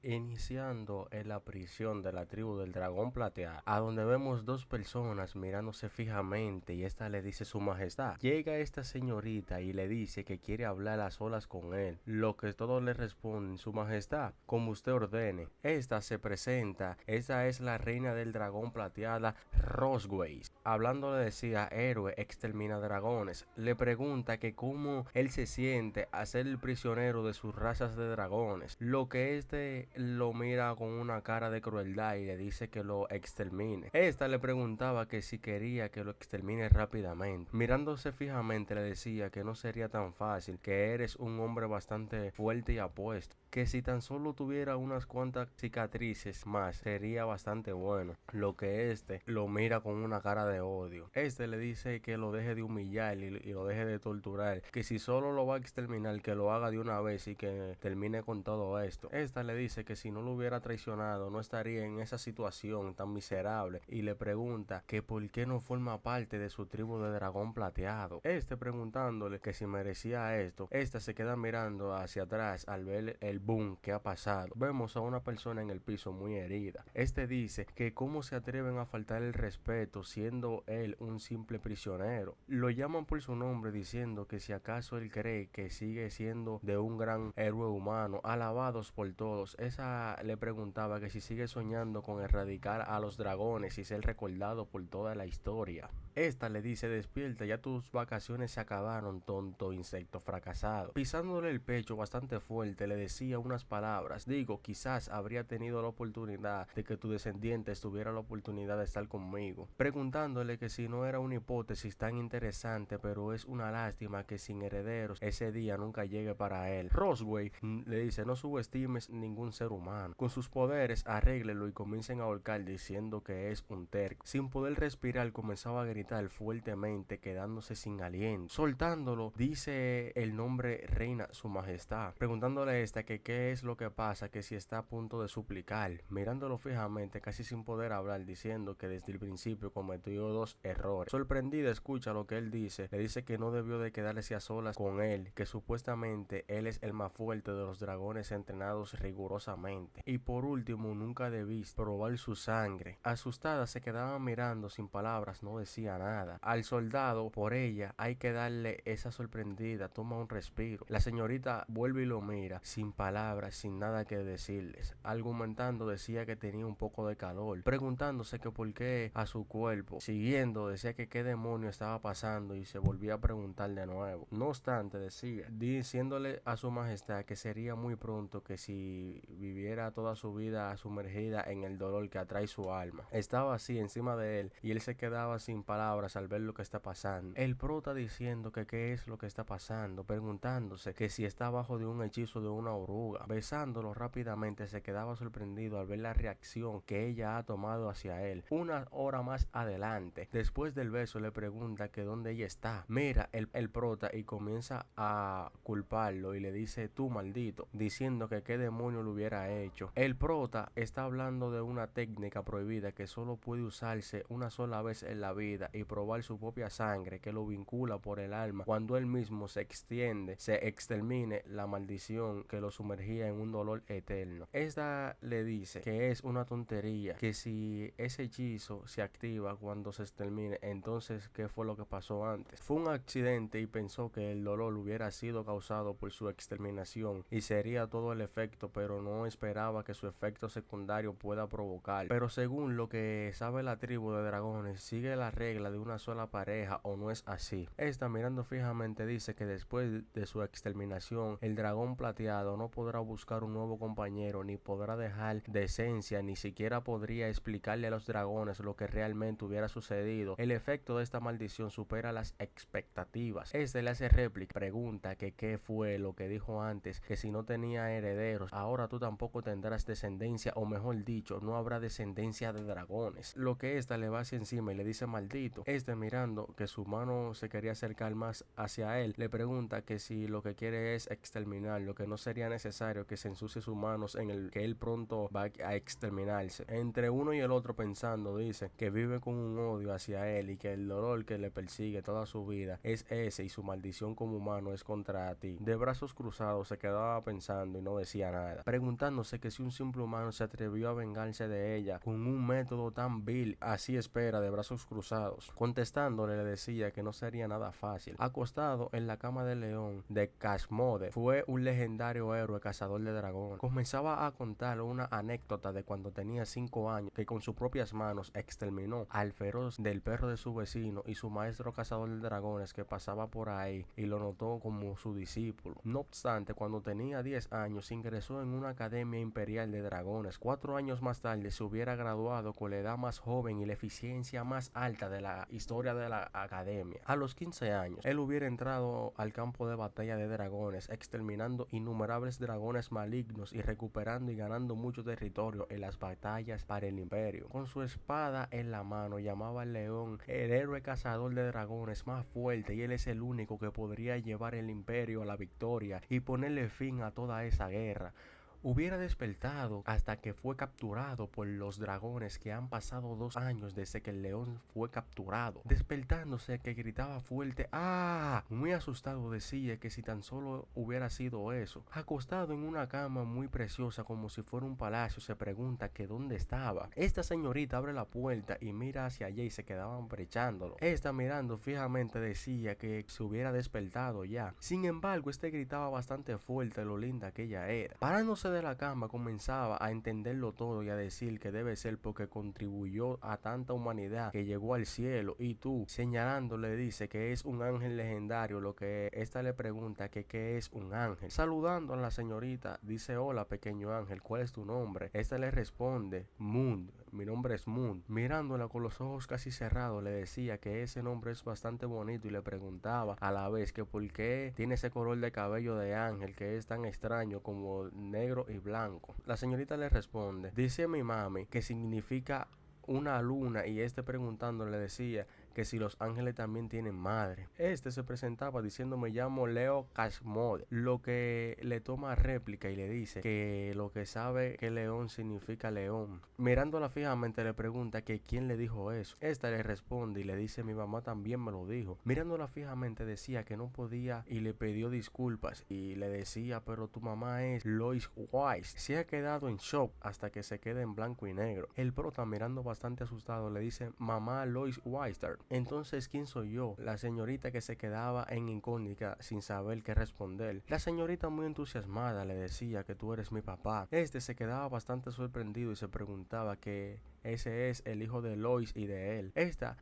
iniciando en la prisión de la tribu del dragón plateado, a donde vemos dos personas mirándose fijamente y esta le dice su majestad. Llega esta señorita y le dice que quiere hablar a solas con él, lo que todos le responden su majestad, como usted ordene. Esta se presenta, esta es la reina del dragón plateada, Rosways. Hablando le decía héroe extermina dragones, le pregunta que cómo él se siente a ser el prisionero de sus razas de dragones, lo que este lo mira con una cara de crueldad y le dice que lo extermine. Esta le preguntaba que si quería que lo extermine rápidamente. Mirándose fijamente le decía que no sería tan fácil, que eres un hombre bastante fuerte y apuesto, que si tan solo tuviera unas cuantas cicatrices más sería bastante bueno, lo que este lo mira con una cara de odio. Este le dice que lo deje de humillar y lo deje de torturar, que si solo lo va a exterminar que lo haga de una vez y que termine con todo esto. Esta le dice que si no lo hubiera traicionado no estaría en esa situación tan miserable y le pregunta que por qué no forma parte de su tribu de dragón plateado. Este preguntándole que si merecía esto, esta se queda mirando hacia atrás al ver el boom que ha pasado. Vemos a una persona en el piso muy herida. Este dice que cómo se atreven a faltar el respeto siendo él un simple prisionero. Lo llaman por su nombre diciendo que si acaso él cree que sigue siendo de un gran héroe humano, alabados por todos. Esa le preguntaba que si sigue soñando con erradicar a los dragones y ser recordado por toda la historia. Esta le dice despierta, ya tus vacaciones se acabaron, tonto insecto fracasado. Pisándole el pecho bastante fuerte le decía unas palabras, digo, quizás habría tenido la oportunidad de que tu descendiente tuviera la oportunidad de estar conmigo. Preguntándole que si no era una hipótesis tan interesante, pero es una lástima que sin herederos ese día nunca llegue para él. Rosway le dice no subestimes ningún ser humano. Con sus poderes arréglelo y comiencen a ahorcar diciendo que es un terco. Sin poder respirar comenzaba a gritar fuertemente quedándose sin aliento. Soltándolo dice el nombre reina su majestad. Preguntándole a esta que qué es lo que pasa, que si está a punto de suplicar. Mirándolo fijamente casi sin poder hablar diciendo que desde el principio cometió dos errores. Sorprendida escucha lo que él dice. Le dice que no debió de quedarse a solas con él, que supuestamente él es el más fuerte de los dragones entrenados rigurosamente. Y por último nunca debiste probar su sangre. Asustada se quedaba mirando sin palabras, no decía nada. Al soldado por ella hay que darle esa sorprendida, toma un respiro. La señorita vuelve y lo mira sin palabras, sin nada que decirles. Argumentando decía que tenía un poco de calor, preguntándose que por qué a su cuerpo. Siguiendo decía que qué demonio estaba pasando y se volvía a preguntar de nuevo. No obstante decía, diciéndole a su majestad que sería muy pronto, que si viviera toda su vida sumergida en el dolor que atrae su alma. Estaba así encima de él y él se quedaba sin palabras al ver lo que está pasando. El prota diciendo que qué es lo que está pasando, preguntándose que si está bajo de un hechizo de una oruga. Besándolo rápidamente se quedaba sorprendido al ver la reacción que ella ha tomado hacia él. Una hora más adelante, después del beso le pregunta que dónde ella está. Mira el prota y comienza a culparlo y le dice tú maldito, diciendo que qué demonio lo hubiera hecho. El prota está hablando de una técnica prohibida que solo puede usarse una sola vez en la vida y probar su propia sangre que lo vincula por el alma cuando él mismo se extiende, se extermine la maldición que lo sumergía en un dolor eterno. Esta le dice que es una tontería, que si ese hechizo se activa cuando se extermine, entonces ¿qué fue lo que pasó antes? Fue un accidente y pensó que el dolor hubiera sido causado por su exterminación y sería todo el efecto, pero no esperaba que su efecto secundario pueda provocar. Pero según lo que sabe la tribu de dragones, sigue la regla de una sola pareja o no es así. Esta mirando fijamente dice que después de su exterminación el dragón plateado no podrá buscar un nuevo compañero, ni podrá dejar decencia, ni siquiera podría explicarle a los dragones lo que realmente hubiera sucedido. El efecto de esta maldición supera las expectativas. Este le hace réplica, pregunta que qué fue lo que dijo antes, que si no tenía herederos, ahora tú tampoco tendrás descendencia, o mejor dicho, no habrá descendencia de dragones. Lo que esta le va hacia encima y le dice maldito. Este mirando que su mano se quería acercar más hacia él, le pregunta que si lo que quiere es exterminarlo, que no sería necesario que se ensucie sus manos en el que él pronto va a exterminarse. Entre uno y el otro pensando, dice que vive con un odio hacia él y que el dolor que le persigue toda su vida es ese y su maldición como humano es contra ti. De brazos cruzados se quedaba pensando y no decía nada. Preguntando preguntándose que si un simple humano se atrevió a vengarse de ella con un método tan vil, así espera, de brazos cruzados. Contestándole le decía que no sería nada fácil. Acostado en la cama del león de Quasimodo, fue un legendario héroe cazador de dragones. Comenzaba a contar una anécdota de cuando tenía 5 años, que con sus propias manos exterminó al feroz del perro de su vecino y su maestro cazador de dragones que pasaba por ahí y lo notó como su discípulo. No obstante, cuando tenía 10 años ingresó en una academia imperial de dragones. 4 años más tarde se hubiera graduado con la edad más joven y la eficiencia más alta de la historia de la academia. A los 15 años, él hubiera entrado al campo de batalla de dragones, exterminando innumerables dragones malignos y recuperando y ganando mucho territorio en las batallas para el imperio. Con su espada en la mano llamaba al león el héroe cazador de dragones más fuerte, y él es el único que podría llevar el imperio a la victoria y ponerle fin a toda esa guerra. Hubiera despertado hasta que fue capturado por los dragones, que han pasado 2 años desde que el león fue capturado. Despertándose que gritaba fuerte ¡ah! Muy asustado decía que si tan solo hubiera sido eso. Acostado en una cama muy preciosa como si fuera un palacio, se pregunta que dónde estaba. Esta señorita abre la puerta y mira hacia allá y se quedaban brechándolo. Esta mirando fijamente decía que se hubiera despertado ya. Sin embargo, gritaba bastante fuerte lo linda que ella era. Parándose de la cama comenzaba a entenderlo todo y a decir que debe ser porque contribuyó a tanta humanidad que llegó al cielo, y tú, señalándole, dice que es un ángel legendario, lo que esta le pregunta que qué es un ángel. Saludando a la señorita dice: hola pequeño ángel, ¿cuál es tu nombre? Esta le responde: Moon, mi nombre es Moon. Mirándola con los ojos casi cerrados le decía que ese nombre es bastante bonito y le preguntaba a la vez que por qué tiene ese color de cabello de ángel que es tan extraño como negro y blanco. La señorita le responde: dice mi mami que significa una luna, y preguntándole le decía que si los ángeles también tienen madre. Se presentaba diciendo: me llamo Leo Quasimodo, lo que le toma réplica y le dice que lo que sabe que león significa león. Mirándola fijamente le pregunta que quién le dijo eso. Le responde y le dice: mi mamá también me lo dijo. Mirándola fijamente decía que no podía y le pidió disculpas y le decía: pero tu mamá es Lois Wise. Se ha quedado en shock hasta que se queda en blanco y negro. El prota, mirando bastante asustado, le dice: mamá Lois Weister. Entonces, ¿quién soy yo? La señorita, que se quedaba en incógnita sin saber qué responder. La señorita, muy entusiasmada, le decía que tú eres mi papá. Se quedaba bastante sorprendido y se preguntaba que ese es el hijo de Lois y de él.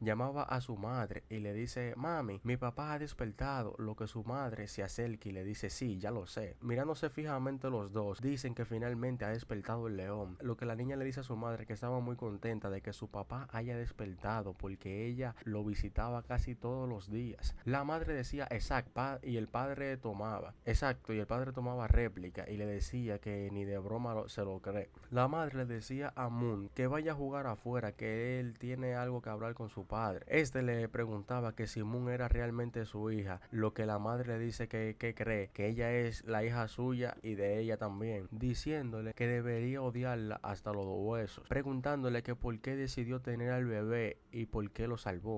Llamaba a su madre y le dice: mami, mi papá ha despertado. Lo que su madre se acerca y le dice: sí, ya lo sé. Mirándose fijamente los dos, dicen que finalmente ha despertado el león. Lo que la niña le dice a su madre, que estaba muy contenta de que su papá haya despertado porque ella lo visitaba casi todos los días. La madre decía exacto, y el padre tomaba réplica y le decía que ni de broma se lo cree. La madre le decía a Moon que vaya a jugar afuera, que él tiene algo que hablar con su padre. Le preguntaba que si Moon era realmente su hija, lo que la madre le dice que cree que ella es la hija suya y de ella también, diciéndole que debería odiarla hasta los huesos, preguntándole que por qué decidió tener al bebé y por qué lo salvó.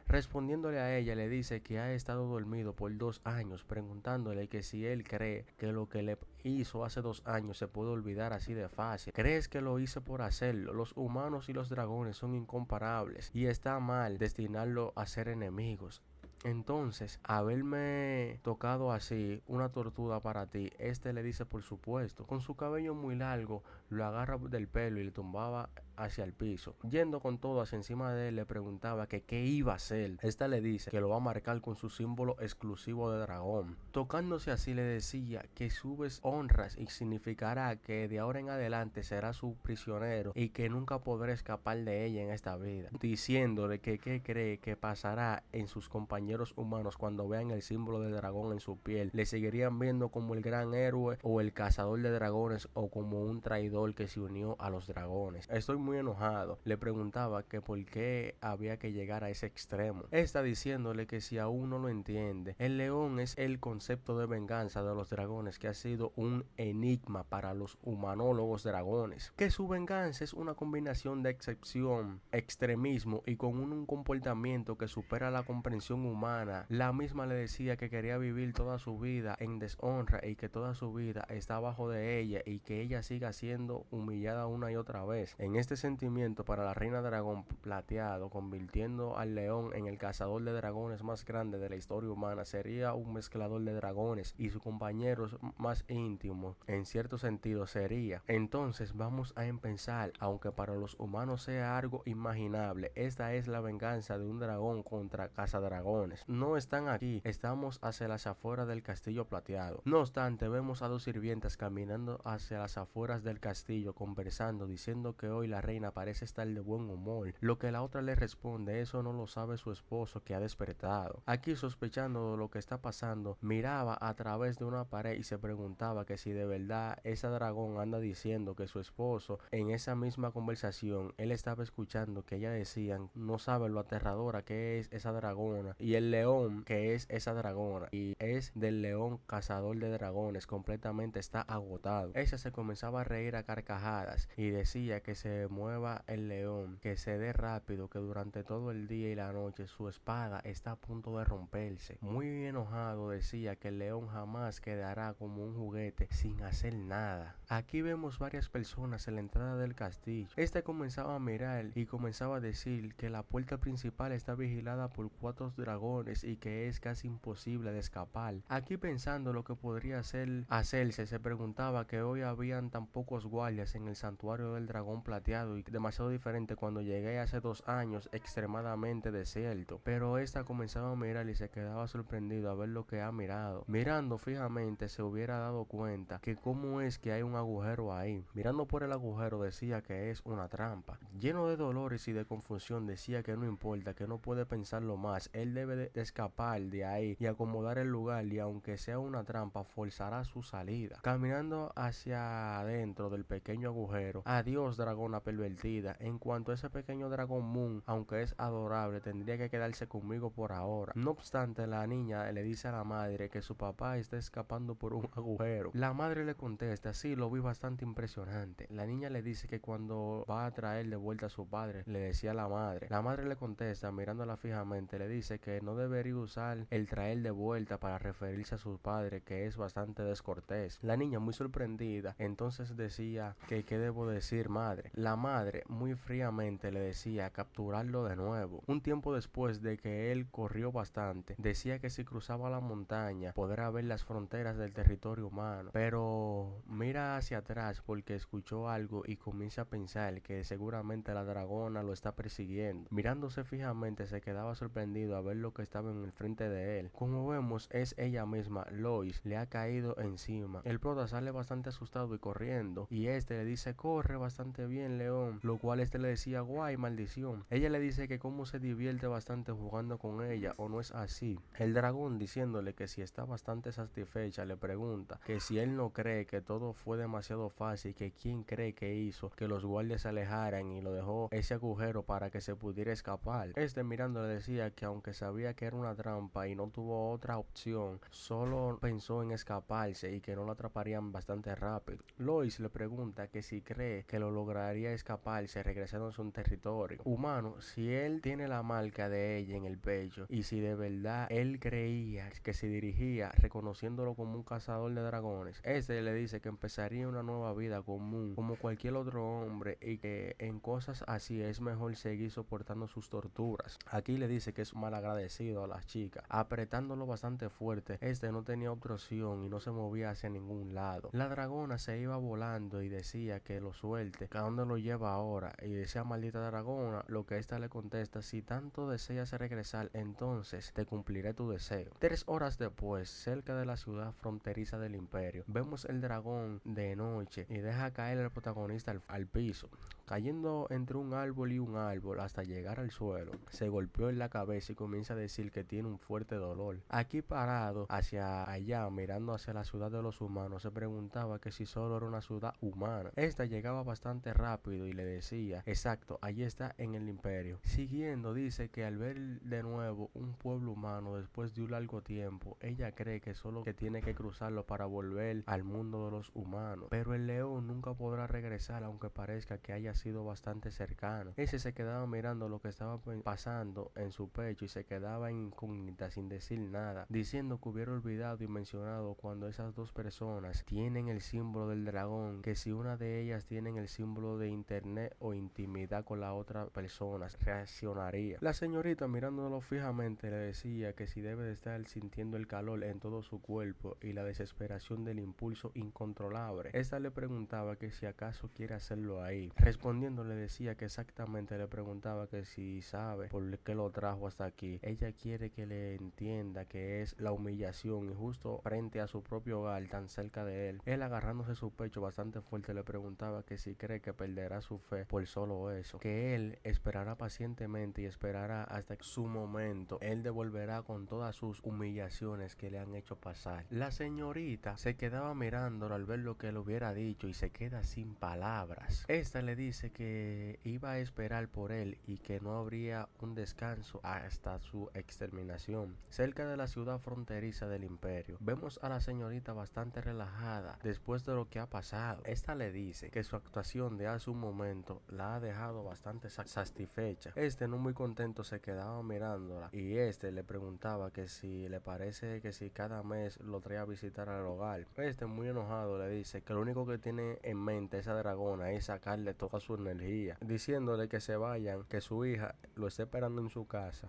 Respondiéndole a ella, le dice que ha estado dormido por 2 años, preguntándole que si él cree que lo que le hizo hace 2 años se puede olvidar así de fácil. ¿Crees que lo hice por hacerlo? Los humanos y los dragones son incomparables y está mal destinarlo a ser enemigos. Entonces, haberme tocado así, una tortura para ti. Le dice: por supuesto. Con su cabello muy largo, lo agarra del pelo y le tumbaba hacia el piso. Yendo con todo hacia encima de él, le preguntaba que qué iba a hacer. Le dice que lo va a marcar con su símbolo exclusivo de dragón. Tocándose así le decía que subes honras y significará que de ahora en adelante será su prisionero y que nunca podrá escapar de ella en esta vida. Diciéndole que qué cree que pasará en sus compañeros humanos cuando vean el símbolo de dragón en su piel. Le seguirían viendo como el gran héroe o el cazador de dragones o como un traidor cazador que se unió a los dragones. Estoy muy enojado. Le preguntaba que por qué había que llegar a ese extremo. Está diciéndole que si aún no lo entiende, el león es el concepto de venganza de los dragones que ha sido un enigma para los humanólogos dragones. Que su venganza es una combinación de excepción, extremismo y con un comportamiento que supera la comprensión humana. La misma le decía que quería vivir toda su vida en deshonra y que toda su vida está abajo de ella y que ella siga siendo humillada una y otra vez. En este sentimiento para la reina dragón plateado, convirtiendo al león en el cazador de dragones más grande de la historia humana, sería un mezclador de dragones y sus compañeros más íntimos, en cierto sentido sería. Entonces vamos a empezar, aunque para los humanos sea algo imaginable, esta es la venganza de un dragón contra cazadragones. No están aquí, estamos hacia las afueras del castillo plateado. No obstante, vemos a dos sirvientas caminando hacia las afueras del castillo, conversando, diciendo que hoy la reina parece estar de buen humor. Lo que la otra le responde, eso no lo sabe su esposo que ha despertado. Aquí, sospechando de lo que está pasando, miraba a través de una pared y se preguntaba que si de verdad esa dragón anda diciendo que su esposo, en esa misma conversación, él estaba escuchando que ella decían, no sabe lo aterradora que es esa dragona, y el león que es esa dragona, y es del león cazador de dragones, completamente está agotado. Ella se comenzaba a reír a carcajadas y decía que se mueva el león, que se dé rápido, que durante todo el día y la noche su espada está a punto de romperse. Muy enojado decía que el león jamás quedará como un juguete sin hacer nada. Aquí vemos varias personas en la entrada del castillo. Este comenzaba a mirar y comenzaba a decir que la puerta principal está vigilada por 4 dragones y que es casi imposible de escapar. Aquí, pensando lo que podría hacerse, se preguntaba que hoy habían tan pocos guardias en el santuario del dragón plateado y demasiado diferente cuando llegué hace 2 años, extremadamente desierto. Pero esta comenzaba a mirar y se quedaba sorprendido a ver lo que ha mirado. Mirando fijamente se hubiera dado cuenta que cómo es que hay un agujero ahí. Mirando por el agujero decía que es una trampa. Lleno de dolores y de confusión decía que no importa, que no puede pensarlo más. Él debe de escapar de ahí y acomodar el lugar, y aunque sea una trampa forzará su salida. Caminando hacia adentro del pequeño agujero. Adiós, dragona pervertida. En cuanto a ese pequeño dragón Moon, aunque es adorable, tendría que quedarse conmigo por ahora. No obstante, la niña le dice a la madre que su papá está escapando por un agujero. La madre le contesta, sí, lo vi bastante impresionante. La niña le dice que cuando va a traer de vuelta a su padre, le decía a la madre. La madre le contesta, mirándola fijamente, le dice que no debería usar el traer de vuelta para referirse a su padre, que es bastante descortés. La niña, muy sorprendida, entonces decía que qué debo decir, madre. La madre, muy fríamente, le decía capturarlo de nuevo. Un tiempo después de que él corrió bastante, decía que si cruzaba la montaña podrá ver las fronteras del territorio humano, pero mira hacia atrás porque escuchó algo y comienza a pensar que seguramente la dragona lo está persiguiendo. Mirándose fijamente se quedaba sorprendido a ver lo que estaba en el frente de él. Como vemos, es ella misma. Lois le ha caído encima. El prota sale bastante asustado y corriendo, y este le dice, corre bastante bien, león, lo cual este le decía, guay, maldición. Ella le dice que cómo se divierte bastante jugando con ella, o no es así. El dragón, diciéndole que si está bastante satisfecha, le pregunta que si él no cree que todo fue demasiado fácil, que quién cree que hizo que los guardias se alejaran y lo dejó ese agujero para que se pudiera escapar. Este, mirando, le decía que aunque sabía que era una trampa y no tuvo otra opción, solo pensó en escaparse y que no lo atraparían bastante rápido. Lois le pregunta que si cree que lo lograría escaparse regresando a su territorio humano, si él tiene la marca de ella en el pecho y si de verdad él creía que se dirigía reconociéndolo como un cazador de dragones. Este le dice que empezaría una nueva vida común como cualquier otro hombre y que en cosas así es mejor seguir soportando sus torturas. Aquí le dice que es mal agradecido a las chicas, apretándolo bastante fuerte. Este no tenía otra opción y no se movía hacia ningún lado. La dragona se iba volando y decía que lo suelte, que a dónde lo lleva ahora, y decía, maldita dragona, lo que esta le contesta, si tanto deseas regresar, entonces te cumpliré tu deseo. 3 horas después, cerca de la ciudad fronteriza del imperio, vemos el dragón de noche y deja caer al protagonista al piso, cayendo entre un árbol y un árbol hasta llegar al suelo. Se golpeó en la cabeza y comienza a decir que tiene un fuerte dolor. Aquí, parado hacia allá mirando hacia la ciudad de los humanos, se preguntaba que si solo era una ciudad humanas. Esta llegaba bastante rápido y le decía, exacto, allí está en el imperio. Siguiendo dice que al ver de nuevo un pueblo humano después de un largo tiempo, ella cree que solo que tiene que cruzarlo para volver al mundo de los humanos. Pero el león nunca podrá regresar aunque parezca que haya sido bastante cercano. Ese se quedaba mirando lo que estaba pasando en su pecho y se quedaba en incógnita sin decir nada, diciendo que hubiera olvidado y mencionado cuando esas dos personas tienen el símbolo del dragón, que si una de ellas tienen el símbolo de internet o intimidad con la otra persona, reaccionaría. La señorita mirándolo fijamente le decía que si debe de estar sintiendo el calor en todo su cuerpo y la desesperación del impulso incontrolable. Esta le preguntaba que si acaso quiere hacerlo ahí. Respondiendo le decía que exactamente le preguntaba que si sabe por qué lo trajo hasta aquí. Ella quiere que le entienda que es la humillación y justo frente a su propio hogar tan cerca de él. Él agarrándose su pecho bastante fuerte le preguntaba que si cree que perderá su fe por solo eso, que él esperará pacientemente y esperará hasta su momento. Él devolverá con todas sus humillaciones que le han hecho pasar. La señorita se quedaba mirándolo al ver lo que él hubiera dicho y se queda sin palabras. Esta le dice que iba a esperar por él y que no habría un descanso hasta su exterminación. Cerca de la ciudad fronteriza del imperio, vemos a la señorita bastante relajada después de lo que ha pasado. Esta le dice que su actuación de hace un momento la ha dejado bastante satisfecha. No muy contento se quedaba mirándola y le preguntaba que si le parece que si cada mes lo trae a visitar al hogar. Muy enojado le dice que lo único que tiene en mente esa dragona es sacarle toda su energía, diciéndole que se vayan, que su hija lo está esperando en su casa.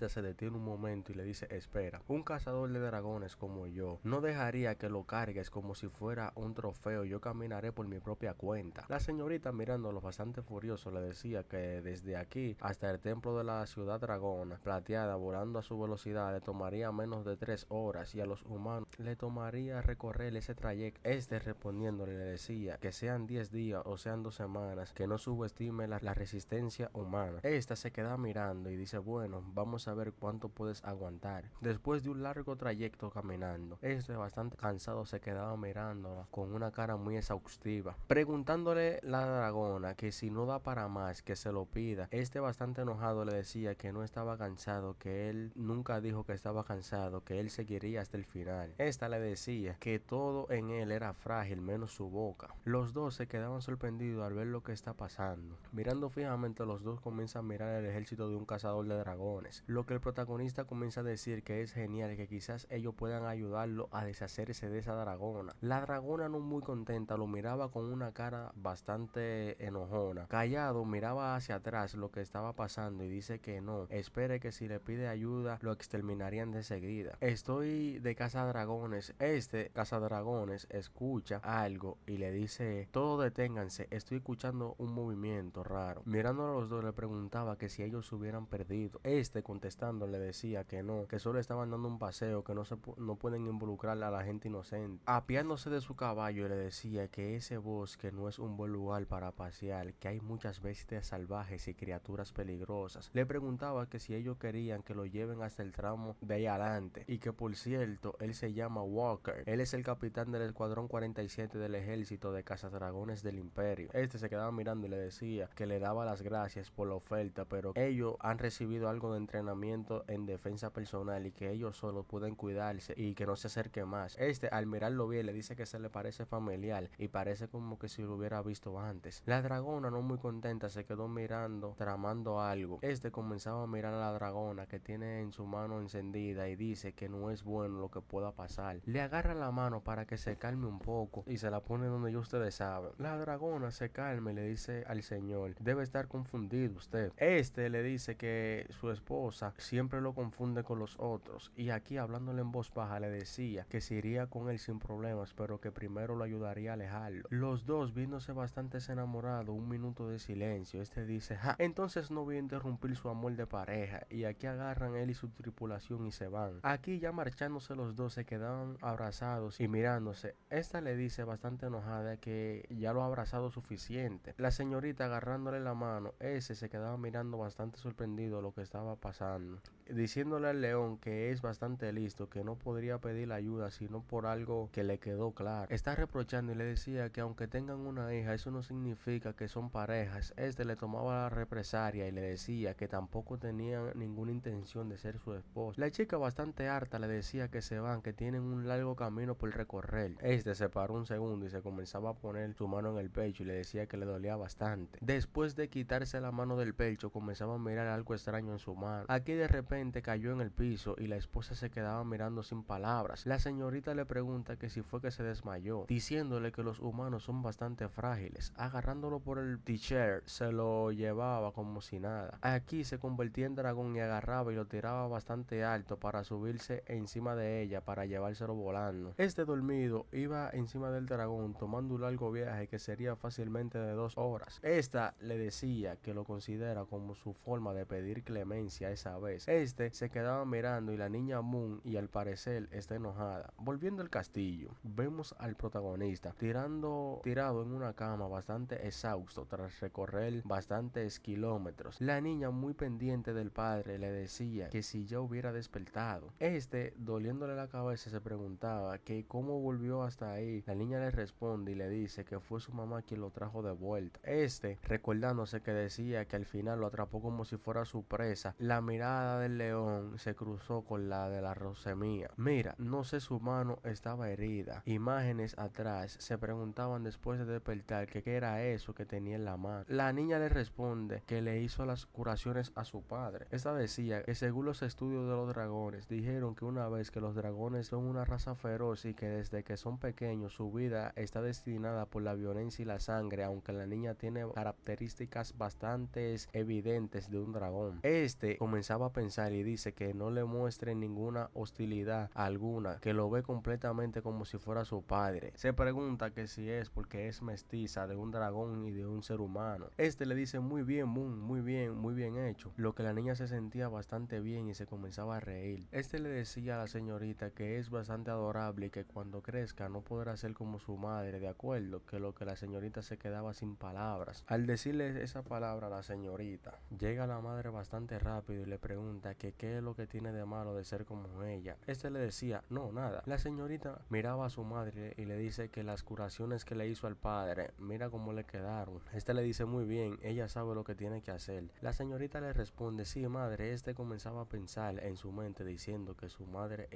Se detiene un momento y le dice, espera, un cazador de dragones como yo no dejaría que lo cargues como si fuera un trofeo, yo caminaré por mi propia cuenta. La señorita mirándolo bastante furioso le decía que desde aquí hasta el templo de la ciudad dragona plateada volando a su velocidad le tomaría menos de 3 horas y a los humanos le tomaría recorrer ese trayecto. Respondiéndole le decía que sean 10 días o sean 2 semanas, que no subestime la resistencia humana. Se queda mirando y dice, bueno, vamos a ver cuánto puedes aguantar. Después de un largo trayecto caminando, bastante cansado se quedaba mirándola con una cara muy exhaustiva, preguntándole la dragona que si no da para más que se lo pida. Bastante enojado le decía que no estaba cansado, que él nunca dijo que estaba cansado, que él seguiría hasta el final. Le decía que todo en él era frágil menos su boca. Los dos se quedaban sorprendidos al ver lo que está pasando. Mirando fijamente, los dos comienzan a mirar el ejército de un cazador de dragones, lo que el protagonista comienza a decir que es genial, que quizás ellos puedan ayudarlo a deshacerse de esa dragona. La dragona, no muy contenta, lo miraba con una cara bastante enojona. Callado miraba hacia atrás lo que estaba pasando y dice que no, espere, que si le pide ayuda lo exterminarían de seguida. Estoy de cazadragones. Cazadragones escucha algo y le dice, todo deténganse, estoy escuchando un movimiento raro. Mirando a los dos le preguntaba que si ellos se hubieran perdido. Contestando le decía que no, que solo estaban dando un paseo, que no pueden involucrar a la gente inocente. Apiándose de su caballo le decía que ese bosque no es un buen lugar para pasear, que hay muchas bestias salvajes y criaturas peligrosas. Le preguntaba que si ellos querían que lo lleven hasta el tramo de ahí adelante y que por cierto él se llama Walker. Él es el capitán del escuadrón 47 del ejército de cazadragones del imperio. Se quedaba mirando y le decía que le daba las gracias por la oferta, pero ellos han recibido algo de entrenamiento en defensa personal y que ellos solo pueden cuidarse y que no se acerque más. Al mirarlo bien le dice que se le parece familiar y parece como que si lo hubiera visto antes. La dragona, no muy contenta, se quedó mirando, tramando algo. Comenzaba a mirar a la dragona que tiene en su mano encendida y dice que no es bueno lo que pueda pasar. Le agarra la mano para que se calme un poco y se la pone donde ya ustedes saben. La dragona se calma y le dice al señor, debe estar confundido usted. Le dice que su esposa siempre lo confunde con los otros y aquí, hablándole en voz baja, le decía que se iría con él sin problemas, pero que primero lo ayudaría a alejarlo. Los dos, viéndose bastante enamorados, un minuto de silencio. Dice, entonces no voy a interrumpir su amor de pareja, y aquí agarran él y su tripulación y se van. Aquí ya marchándose los dos se quedaban abrazados y mirándose. Le dice bastante enojada que ya lo ha abrazado suficiente. La señorita agarrándole la mano, se quedaba mirando bastante sorprendido lo que estaba pasando, diciéndole al león que es bastante listo, que no podría pedir ayuda sino por algo que le quedó claro. Está reprochando y le decía decía que aunque tengan una hija, eso no significa que son parejas. Este le tomaba la represalia y le decía que tampoco tenían ninguna intención de ser su esposa. La chica, bastante harta, le decía que se van, que tienen un largo camino por recorrer. Este se paró un segundo y se comenzaba a poner su mano en el pecho y le decía que le dolía bastante. Después de quitarse la mano del pecho, comenzaba a mirar algo extraño en su mano. Aquí de repente cayó en el piso y la esposa se quedaba mirando sin palabras. La señorita le pregunta que si fue que se desmayó, diciéndole que los humanos son bastante frágiles. Agarrándolo por el t-shirt, se lo llevaba como si nada. Aquí se convertía en dragón y agarraba y lo tiraba bastante alto para subirse encima de ella para llevárselo volando. Este dormido iba encima del dragón tomando un largo viaje que sería fácilmente de 2 horas. Esta le decía que lo considera como su forma de pedir clemencia esa vez. Este se quedaba mirando y la niña Moon, y al parecer está enojada. Volviendo al castillo, vemos al protagonista tirado en una cama bastante exhausto tras recorrer bastantes kilómetros. La niña, muy pendiente del padre, le decía que si ya hubiera despertado. Este, doliéndole la cabeza, se preguntaba que cómo volvió hasta ahí. La niña le responde y le dice que fue su mamá quien lo trajo de vuelta. Este, recordándose que decía que al final lo atrapó como si fuera su presa, la mirada del león se cruzó con la de la Rosemía. Mira, no sé, su mano estaba herida. Imágenes atrás se preguntaban después de despertar que qué era eso que tenía en la mano. La niña le responde que le hizo las curaciones a su padre. Esta decía que según los estudios de los dragones, dijeron que una vez que los dragones son una raza feroz y que desde que son pequeños su vida está destinada por la violencia y la sangre, aunque la niña tiene características bastante evidentes de un dragón. Este comenzaba a pensar y dice que no le muestre ninguna hostilidad alguna, que lo ve completamente como si fuera su padre. Se pregunta que si es porque es mestiza de un dragón y de un ser humano. Este le dice muy bien, Moon, muy bien hecho, lo que la niña se sentía bastante bien y se comenzaba a reír. Este le decía a la señorita que es bastante adorable y que cuando crezca no podrá ser como su madre, de acuerdo, que lo que la señorita se quedaba sin palabras. Al decirle esa palabra a la señorita, llega la madre bastante rápido y le pregunta que qué es lo que tiene de malo de ser como ella. Este le decía, no, nada. La señorita miraba a su madre y le dice que las curaciones que le hizo al padre, mira cómo le quedaron. Este le dice muy bien, ella sabe lo que tiene que hacer. La señorita le responde, sí, madre. Este comenzaba a pensar en su mente diciendo que su madre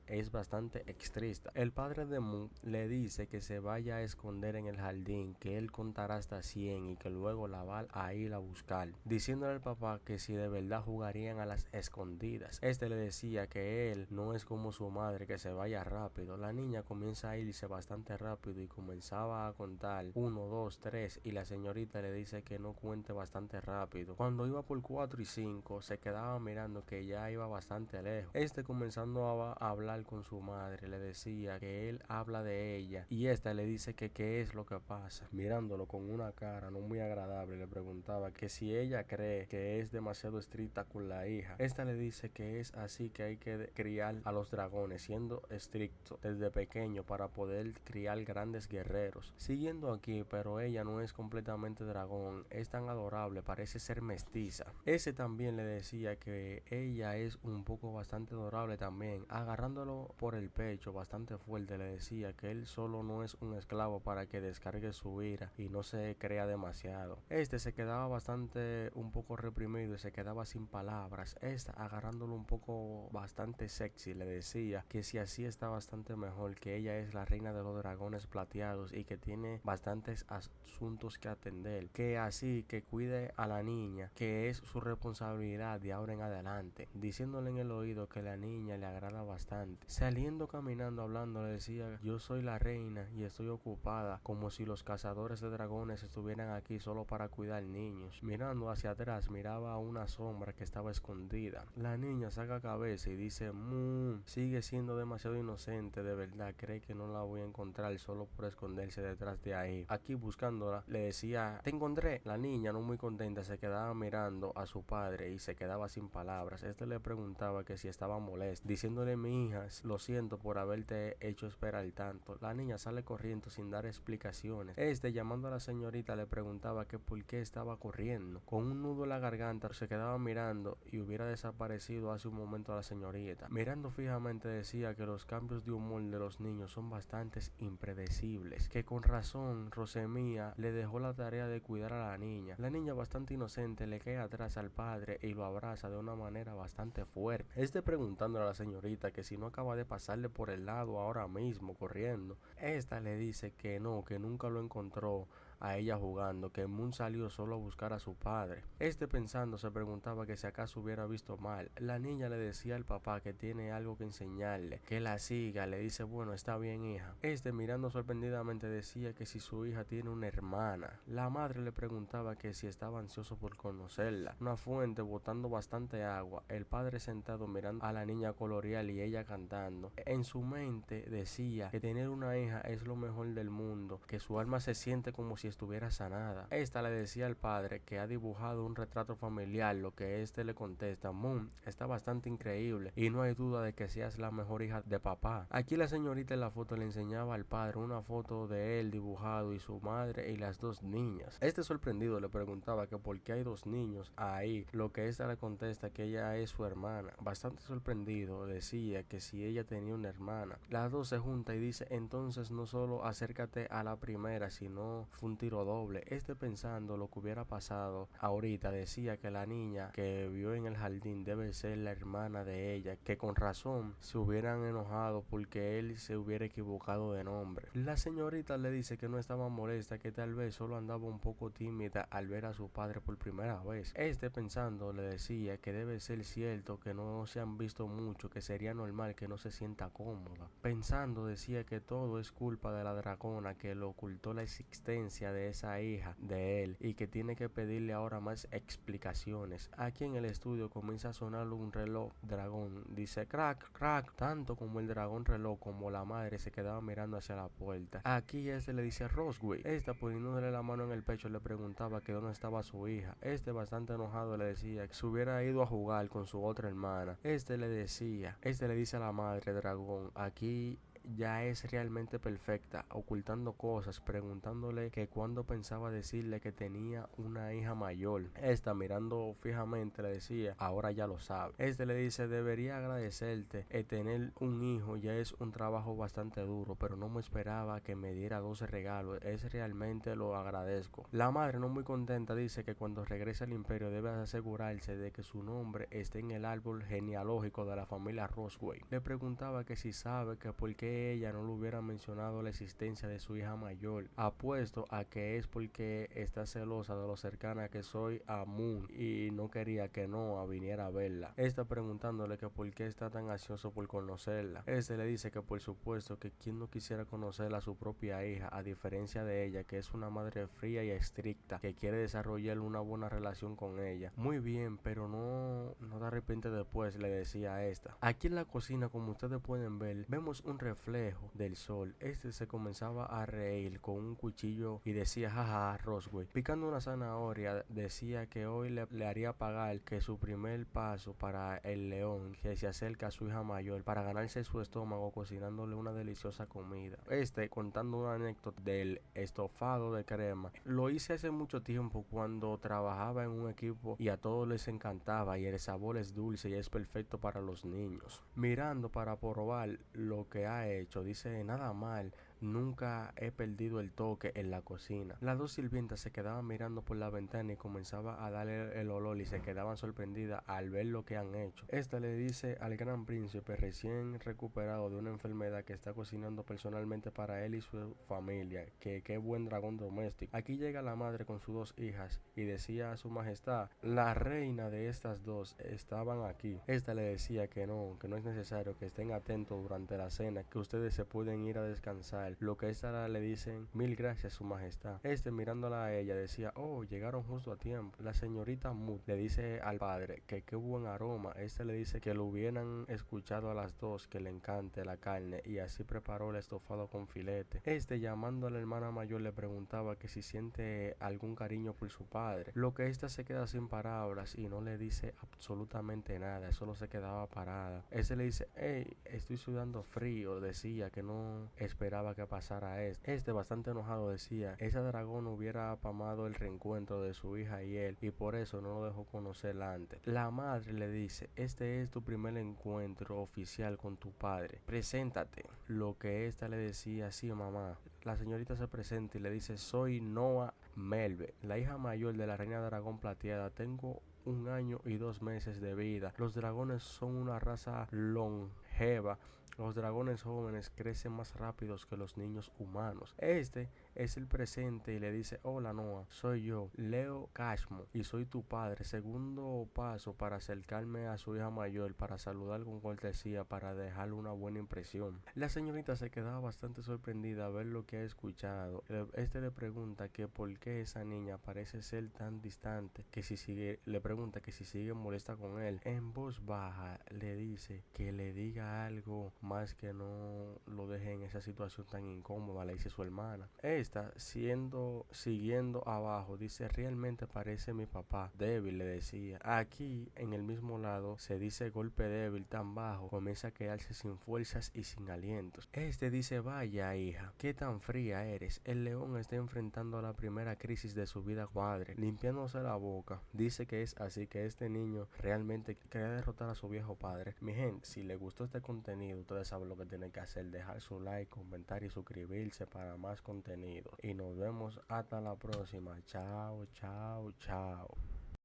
es bastante extrista. El padre de Moon le dice que se vaya a esconder en el jardín, que él contará hasta 100 y que luego la va a ir a buscar, diciéndole al papá que si de verdad jugarían a las escondidas. Este le decía que él no es como su madre, que se vaya rápido. La niña comienza a irse bastante rápido y comenzaba a contar 1, 2, 3 y la señorita le dice que no cuente bastante rápido. Cuando iba por 4 y 5 se quedaba mirando que ya iba bastante lejos. Este, comenzando a hablar con su madre, le decía que él habla de ella y esta le dice que qué es lo que pasa. Mirándolo con una cara no muy agradable, le preguntaba que si ella cree que es demasiado estricta con la hija. Esta le dice que es así, que hay que criar a los dragones siendo estricto desde pequeño para poder criar grandes guerreros. Siguiendo aquí, pero ella no es completamente dragón, es tan adorable, parece ser mestiza. Ese también le decía que ella es un poco bastante adorable también. Agarrándolo por el pecho bastante fuerte, le decía que él solo no es un esclavo para que descargue su ira y no se crea demasiado. Este se quedaba un poco reprimido y se quedaba sin palabras. Esta, agarrándolo un poco bastante sexy, le decía que si así está bastante mejor, que ella es la reina de los dragones plateados y que tiene bastantes asuntos que atender, que así que cuide a la niña, que es su responsabilidad de ahora en adelante, diciéndole en el oído que la niña le agrada bastante. Saliendo caminando hablando, le decía, yo soy la reina y estoy ocupada, como si los cazadores de dragones estuvieran aquí solo para cuidar niños. Mirando hacia atrás, miraba a una sombra que estaba escondida. La niña saca cabeza y dice, sigue siendo demasiado inocente, de verdad, cree que no la voy a encontrar solo por esconderse detrás de ahí. Aquí buscándola, le decía, te encontré. La niña, no muy contenta, se quedaba mirando a su padre y se quedaba sin palabras. Este le preguntaba que si estaba molesto, diciéndole, mi hija, lo siento por haberte hecho esperar tanto. La niña sale corriendo sin dar explicaciones. Este, llamando a la señorita, le preguntaba que por qué estaba corriendo. Con un nudo en la garganta, se quedaba mirando y hubiera desaparecido hace un momento a la señorita. Mirando fijamente decía que los cambios de humor de los niños son bastante impredecibles. imposibles, que con razón Rosemía le dejó la tarea de cuidar a la niña. La niña, bastante inocente, le cae atrás al padre y lo abraza de una manera bastante fuerte. Preguntándole a la señorita que si no acaba de pasarle por el lado ahora mismo corriendo. Esta le dice que no, que nunca lo encontró a ella jugando, que Moon salió solo a buscar a su padre. Pensando se preguntaba que si acaso hubiera visto mal. La niña le decía al papá que tiene algo que enseñarle, que la siga. Le dice, bueno, está bien, hija. Mirando sorprendidamente decía que si su hija tiene una hermana. La madre le preguntaba que si estaba ansioso por conocerla. Una fuente botando bastante agua, el padre sentado mirando a la niña colorear y ella cantando. En su mente decía que tener una hija es lo mejor del mundo, que su alma se siente como si estuviera sanada. Esta le decía al padre que ha dibujado un retrato familiar, lo que este le contesta, Moon, está bastante increíble y no hay duda de que seas la mejor hija de papá. Aquí la señorita en la foto le enseñaba al padre una foto de él dibujado y su madre y las dos niñas. Sorprendido le preguntaba que por qué hay dos niños ahí, lo que esta le contesta que ella es su hermana. Bastante sorprendido decía que si ella tenía una hermana. Las dos se juntan y dice, entonces no solo acércate a la primera, sino fue un tiro doble. Pensando lo que hubiera pasado ahorita, decía que la niña que vio en el jardín debe ser la hermana de ella, que con razón se hubieran enojado porque él se hubiera equivocado de nombre. La señorita le dice que no estaba molesta, que tal vez solo andaba un poco tímida al ver a su padre por primera vez. Pensando le decía que debe ser cierto que no se han visto mucho, que sería normal que no se sienta cómoda. Pensando decía que todo es culpa de la dragona, que le ocultó la existencia de esa hija de él y que tiene que pedirle ahora más explicaciones. Aquí en el estudio comienza a sonar un reloj dragón. Dice crack, crack. Tanto como el dragón reloj como la madre se quedaba mirando hacia la puerta. Aquí le dice a Roswell. Poniéndole la mano en el pecho le preguntaba que dónde estaba su hija. Bastante enojado le decía que se hubiera ido a jugar con su otra hermana. Le dice a la madre dragón, aquí ya es realmente perfecta, ocultando cosas, preguntándole que cuando pensaba decirle que tenía una hija mayor. Mirando fijamente le decía, ahora ya lo sabe. Le dice, debería agradecerte, tener un hijo ya es un trabajo bastante duro, pero no me esperaba que me diera 12 regalos, realmente lo agradezco. La madre, no muy contenta, dice que cuando regrese al imperio debe asegurarse de que su nombre esté en el árbol genealógico de la familia Roswell. Le preguntaba que si sabe que por qué ella no le hubiera mencionado la existencia de su hija mayor. Apuesto a que es porque está celosa de lo cercana que soy a Moon y no quería que Noah viniera a verla. Preguntándole que por qué está tan ansioso por conocerla. Le dice que por supuesto que quien no quisiera conocer a su propia hija, a diferencia de ella, que es una madre fría y estricta, que quiere desarrollar una buena relación con ella. Muy bien, pero no te arrepientes después, le decía a esta. Aquí en la cocina, como ustedes pueden ver, vemos un reflejo del sol. Se comenzaba a reír con un cuchillo y decía, jaja, Roswell. Picando una zanahoria, decía que hoy le haría pagar que su primer paso para el león que se acerca a su hija mayor para ganarse su estómago cocinándole una deliciosa comida. Contando una anécdota del estofado de crema. Lo hice hace mucho tiempo cuando trabajaba en un equipo y a todos les encantaba y el sabor es dulce y es perfecto para los niños. Mirando para probar lo que ha hecho, dice, nada mal, nunca he perdido el toque en la cocina. Las dos sirvientas se quedaban mirando por la ventana y comenzaba a darle el olor y se quedaban sorprendidas al ver lo que han hecho. Le dice al gran príncipe recién recuperado de una enfermedad que está cocinando personalmente para él y su familia, que qué buen dragón doméstico. Aquí llega la madre con sus dos hijas y decía a su majestad, la reina de estas dos estaban aquí. Le decía que no es necesario, que estén atentos durante la cena, que ustedes se pueden ir a descansar. Lo que le dicen, mil gracias su majestad. Mirándola a ella decía, oh, llegaron justo a tiempo. La señorita Mood le dice al padre que qué buen aroma. Le dice que lo hubieran escuchado a las dos, que le encante la carne, y así preparó el estofado con filete. Llamando a la hermana mayor le preguntaba que si siente algún cariño por su padre. Lo que se queda sin palabras y no le dice absolutamente nada, solo se quedaba parada. Le dice, hey, estoy sudando frío, decía que no esperaba que pasara esto. Bastante enojado decía, ese dragón hubiera apamado el reencuentro de su hija y él, y por eso no lo dejó conocerla antes. La madre le dice, este es tu primer encuentro oficial con tu padre, preséntate. Lo que le decía, sí mamá. la señorita se presenta y le dice: soy Noah Melve, la hija mayor de la reina dragón plateada. Tengo 1 año y 2 meses de vida. Los dragones son una raza longeva. Los dragones jóvenes crecen más rápidos que los niños humanos. Este es el presente y le dice: hola Noah, soy yo, Leo Cashmo, y soy tu padre. Segundo paso para acercarme a su hija mayor para saludar con cortesía, para dejarle una buena impresión. La señorita se quedaba bastante sorprendida a ver lo que ha escuchado. Este le pregunta que por qué esa niña parece ser tan distante, que si sigue, le pregunta que si sigue molesta con él. En voz baja le dice que le diga algo más, que no lo deje en esa situación tan incómoda, le dice su hermana. Esta, siguiendo abajo, dice: realmente parece mi papá. Débil, le decía. Aquí, en el mismo lado, se dice golpe débil tan bajo, comienza a quedarse sin fuerzas y sin alientos. Este dice: vaya hija, qué tan fría eres. El león está enfrentando la primera crisis de su vida. Padre, limpiándose la boca, dice que es así, que este niño realmente quería derrotar a su viejo padre. Mi gente, si les gustó este contenido, ustedes saben lo que tienen que hacer: dejar su like, comentar y suscribirse para más contenido. Y nos vemos hasta la próxima. Chao, chao, chao.